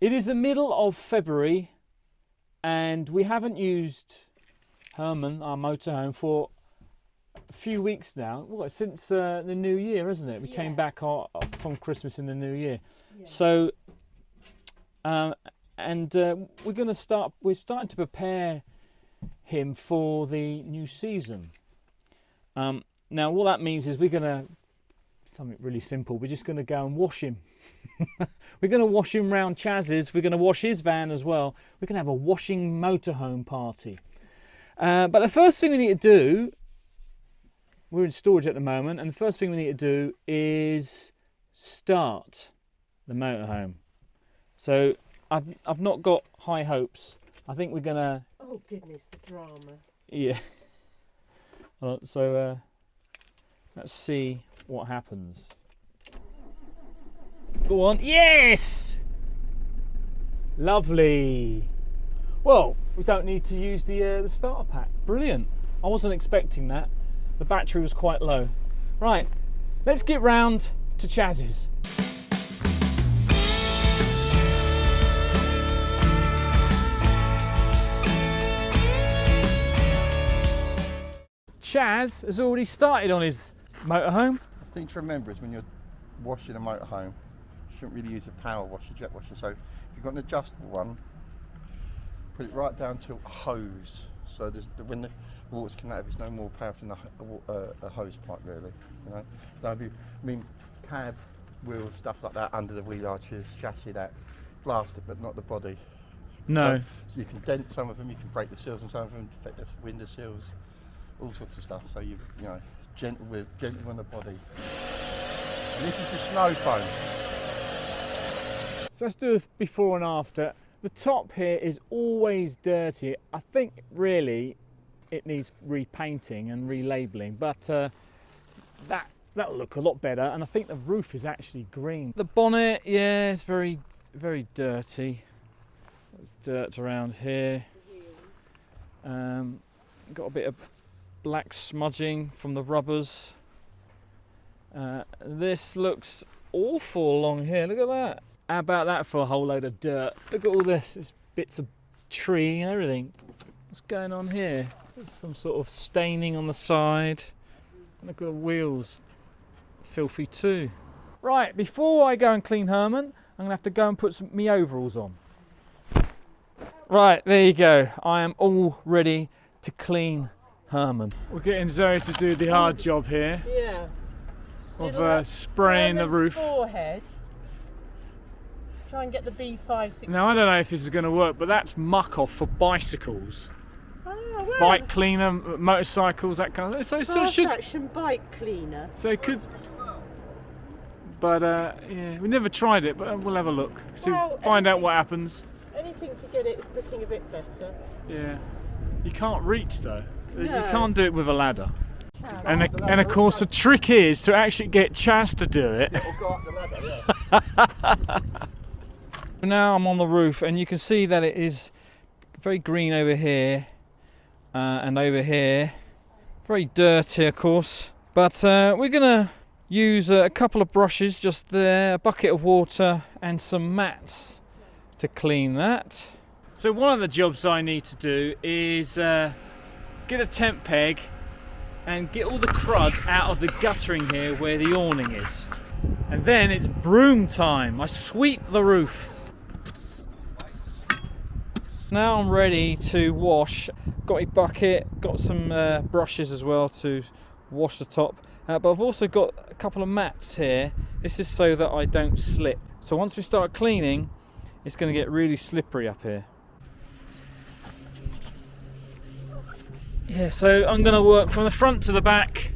It is the middle of February and we haven't used Herman, our motorhome, for a few weeks now. Well, since the new year, isn't it? We came back from Christmas in the new year. Yes. So, we're starting to prepare him for the new season. Now, what that means is we're going to, something really simple, we're just going to go and wash him. We're going to wash him round Chaz's. We're going to wash his van as well. We're going to have a washing motorhome party. But the first thing we need to do, we're in storage at the moment, and the first thing we need to do is start the motorhome. So I've not got high hopes. I think we're going to... Oh goodness, the drama. Yeah. So let's see what happens. Go on. Yes! Lovely. Well, we don't need to use the starter pack. Brilliant. I wasn't expecting that. The battery was quite low. Right, let's get round to Chaz's. Chaz has already started on his motorhome. The thing to remember is when you're washing a motorhome, you shouldn't really use a power washer, jet washer. So if you've got an adjustable one, put it right down to a hose. So when the water's coming out, there's no more power from a hose pipe, really. You know, I mean, cab wheels, stuff like that under the wheel arches, chassis, that blasted, but not the body. No. So you can dent some of them, you can break the seals on some of them, affect the window seals, all sorts of stuff. So you know, gentle on the body. And this is the snow foam. So let's do a before and after. The top here is always dirty. I think really it needs repainting and relabeling, but that'll look a lot better. And I think the roof is actually green. The bonnet, yeah, it's very, very dirty. There's dirt around here. Got a bit of black smudging from the rubbers. This looks awful along here. Look at that. How about that for a whole load of dirt? Look at all this. There's bits of tree and everything. What's going on here? There's some sort of staining on the side. Look at the wheels. Filthy too. Right, before I go and clean Herman, I'm going to have to go and put my overalls on. Right, there you go. I am all ready to clean Herman. We're getting Zoe to do the hard job here. Yes. Of spraying the roof. Forehead. Try and get the B560. Now, I don't know if this is going to work, but that's muck off for bicycles. Oh, well. Bike cleaner, motorcycles, that kind of thing. So it should... action bike cleaner. So it could... But, yeah, we never tried it, but we'll have a look. Find out what happens. Anything to get it looking a bit better. Yeah. You can't reach, though. No. You can't do it with a ladder. And of course, the trick is to actually get Chaz to do it. Yeah, we'll go up the ladder, yeah. Now I'm on the roof and you can see that it is very green over here and over here. Very dirty, of course. But we're going to use a couple of brushes just there, a bucket of water and some mats to clean that. So one of the jobs I need to do is get a tent peg and get all the crud out of the guttering here where the awning is. And then it's broom time. I sweep the roof. Now I'm ready to wash. Got a bucket, got some brushes as well to wash the top. But I've also got a couple of mats here. This is so that I don't slip. So once we start cleaning, it's going to get really slippery up here. Yeah, so I'm going to work from the front to the back.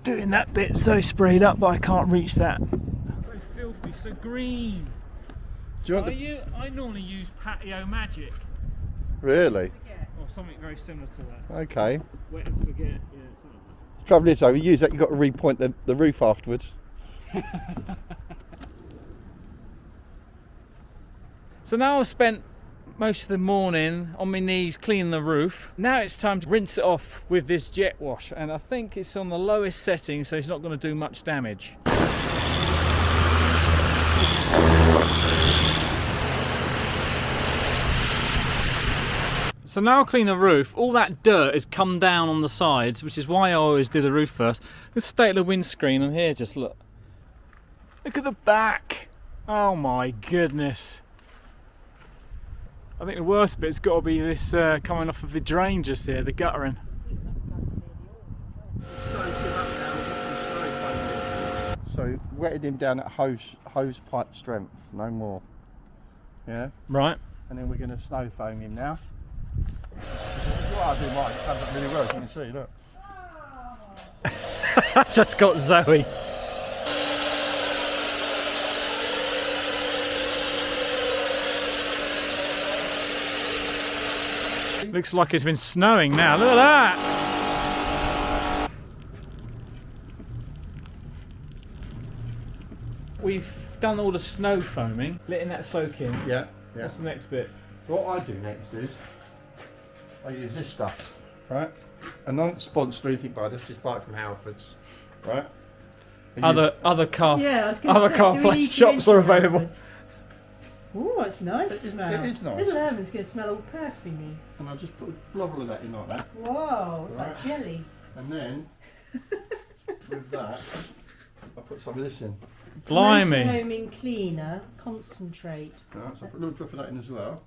Doing that bit so sprayed up, but I can't reach that. So filthy, so green. Do you want I normally use Patio Magic. Really? Or something very similar to that. Okay. Wet and forget. Yeah, something like The trouble is though, you use that, you've got to repoint the roof afterwards. So now I've spent most of the morning on my knees cleaning the roof. Now it's time to rinse it off with this jet wash, and I think it's on the lowest setting so it's not going to do much damage. So now I'll clean the roof. All that dirt has come down on the sides, which is why I always do the roof first. Let's state the windscreen, and here, just look. Look at the back. Oh my goodness. I think the worst bit's got to be this coming off of the drain just here, the guttering. So wetted him down at hose pipe strength, no more. Yeah. Right. And then we're going to snow foam him now. What I do mine, it comes up really well, as you can see, look. Just got Zoe. Looks like it's been snowing now. Look at that. We've done all the snow foaming, letting that soak in. Yeah. What's the next bit? What I do next is I use this stuff, right? And not sponsored or anything by this, just buy it from Halfords, right? Other car Yeah, I was going other to say, car do we place need to shops are mention available. Halfords? Oh, it's nice It is- smell. it is nice. Little Herman's going to smell all perfumey. And I just put a globble of that in like that. Whoa, it's like Right. jelly. And then, with that, I put some of this in. Blimey. Motorhome cleaner, concentrate. Right, so I put a little drop of that in as well.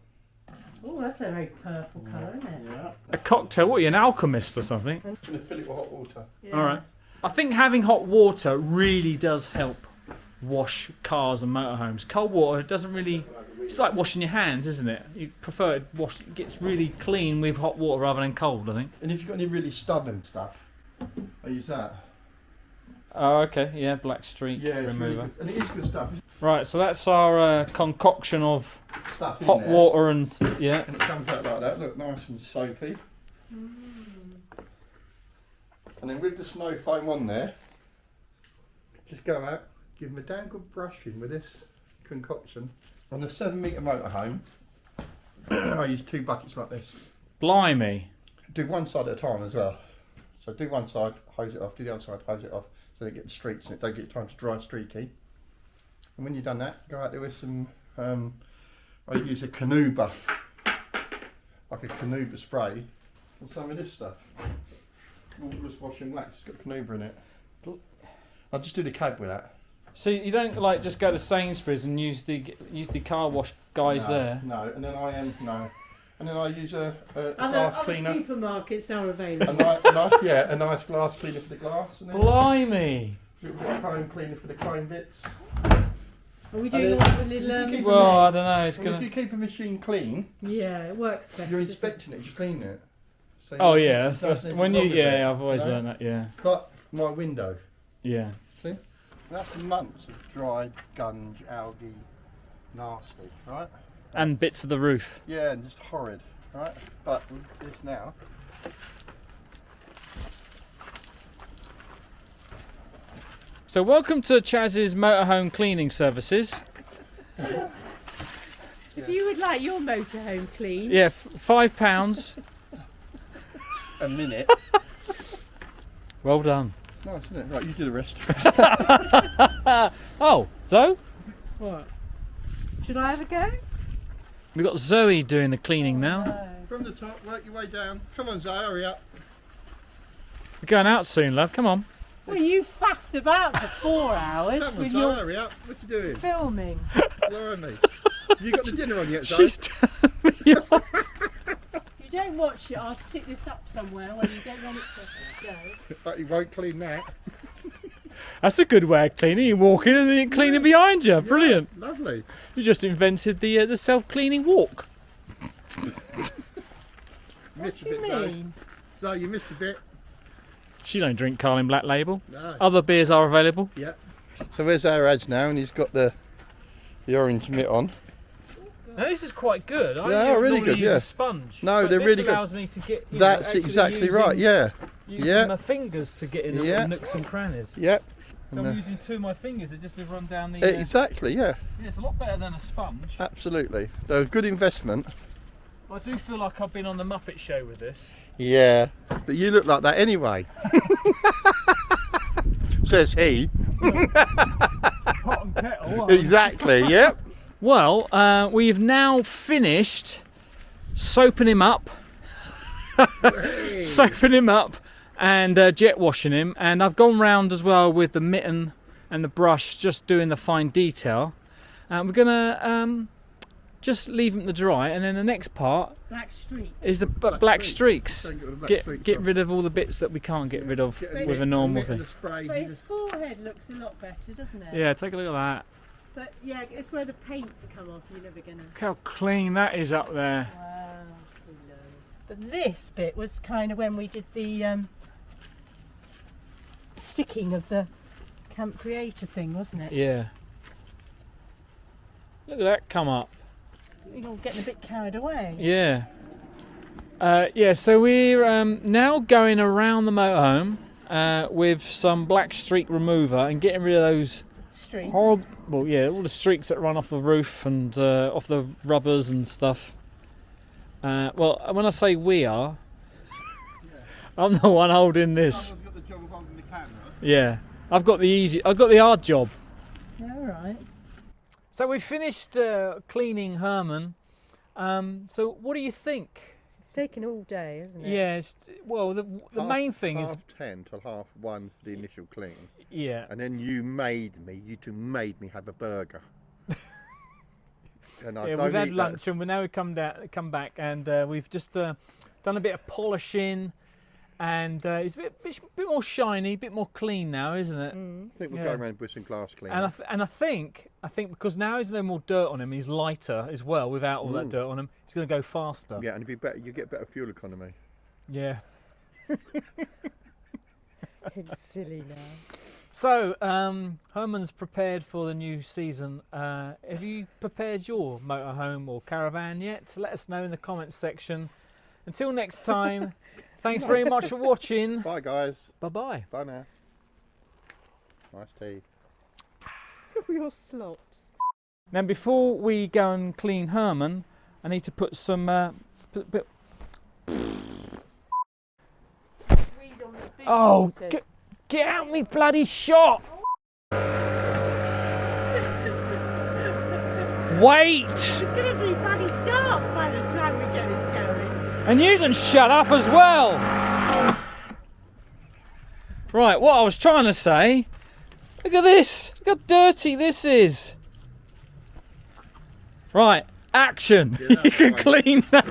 Oh, that's a very purple colour, isn't it? Yeah. A cocktail, what are you, an alchemist or something? I'm going to fill it with hot water. Yeah. Alright. I think having hot water really does help wash cars and motorhomes. Cold water doesn't really... It's like washing your hands, isn't it? You prefer it wash. It gets really clean with hot water rather than cold, I think. And if you've got any really stubborn stuff, I use that. Oh, okay. Yeah, black streak Yeah, it's really remover. good. And it is good stuff. Right, so that's our concoction of Stuff in hot there. water and... Yeah. And it comes out like that, look, nice and soapy. And then with the snow foam on there, just go out, give them a damn good brushing with this concoction. On the 7-metre motorhome, I use 2 buckets like this. Blimey. Do one side at a time as well. So do one side, hose it off, do the other side, hose it off, so they get the streaks and it don't get time to dry streaky. And when you've done that, go out there with some, I use a Canva, like a Canva spray, and some of this stuff. Waterless wash and wax, it's got Canva in it. I'll just do the cab with that. So you don't like just go to Sainsbury's and use the car wash guys No, there? No, and then and then I use a Other glass cleaner. supermarkets are available. A nice glass cleaner for the glass. And then Blimey. a little bit of chrome cleaner for the chrome bits. Are we doing all the little... If you keep Well, I don't know. It's Well, gonna. if you keep a machine clean, yeah, it works better. you're doesn't it? inspecting it as you clean it. So Oh you yeah, don't that's think when you. wrong with Yeah, it, I've always you know? learned that. Yeah. Like my window. Yeah. See? That's months of dried gunge, algae, nasty, right? And bits of the roof. Yeah, and just horrid, right? But with this now, So welcome to Chaz's motorhome cleaning services. If you would like your motorhome clean, Yeah, £5. a minute. Well done. Nice, isn't it? Right, you do the rest. Oh, Zoe? what? Should I have a go? We've got Zoe doing the cleaning now. No. From the top, work your way down. Come on, Zoe, hurry up. We're going out soon, love. Come on. Well, you faffed about for 4 hours Come on, with Zoe, your hurry up. What you doing? filming. Blimey. Have you got the dinner on yet, Zoe? She's telling me off. If you don't watch it, I'll stick this up somewhere where you don't want it to go. But you won't clean that. That's a good way of cleaning. You walk in and then you clean it behind you. Brilliant. Yeah, lovely. You just invented the self-cleaning walk. Missed a What do you bit, Zoe. mean? Zoe, you missed a bit. She don't drink Carling Black Label. No. Other beers are available. Yeah. So where's our ads now? And he's got the orange mitt on. Now this is quite good. I Yeah, don't really normally good, use yeah. a sponge. No, but they're this really good. allows me to get. That's exactly right. Yeah. Using Yeah. my fingers to get in the Yeah. little nooks and crannies. Yeah. So And, I'm using 2 of my fingers just to run down the. Exactly. Yeah. Yeah, it's a lot better than a sponge. Absolutely. They're a good investment. I do feel like I've been on the Muppet Show with this. Yeah. But you look like that anyway. Says he. Pot and kettle. Exactly. Yep. Well, we've now finished soaping him up, soaping him up and jet washing him. And I've gone round as well with the mitten and the brush, just doing the fine detail. And we're gonna just leave them to dry, and then the next part Black streaks. is the black streaks. Don't get the black streaks Get off. rid of all the bits that we can't get rid of with a normal thing. But his forehead looks a lot better, doesn't it? Yeah, take a look at that. But yeah, it's where the paint's come off. You're never gonna. Look how clean that is up there. Wow. But this bit was kind of when we did the sticking of the Camp Creator thing, wasn't it? Yeah. Look at that come up. You're getting a bit carried away. Yeah. Yeah, so we're now going around the motorhome with some black streak remover and getting rid of those Streaks. horrible, well, yeah, all the streaks that run off the roof and off the rubbers and stuff. Well, when I say we are, I'm the one holding this. Someone's got the job of holding the camera. Yeah, I've got the hard job. Yeah, all right. So we finished cleaning Herman. So what do you think? It's taken all day, isn't it? Yeah, well, the main thing is, 10 till 1:30 for the initial clean, yeah, and then you two made me have a burger. And I yeah, don't we've had eat lunch and now we come back, and we've just done a bit of polishing, and it's a bit more shiny, a bit more clean now, isn't it? Mm. I think we'll Yeah. go around with some glass cleaner. And I think because now there's no more dirt on him, he's lighter as well without all that dirt on him. It's going to go faster. Yeah, and if you get better fuel economy. Yeah. Silly now. So, Herman's prepared for the new season. Have you prepared your motorhome or caravan yet? Let us know in the comments section. Until next time, thanks very much for watching. Bye guys. Bye-bye. Bye now. Nice tea. Your slops. Now, before we go and clean Herman, I need to put some... Read on the big Oh, said. get out me bloody shot! Wait! It's going to be bloody dark by the time we get this going. And you can shut up as well! Right, what I was trying to say... Look at this! Look how dirty this is! Right, action! Yeah, You can right. clean that!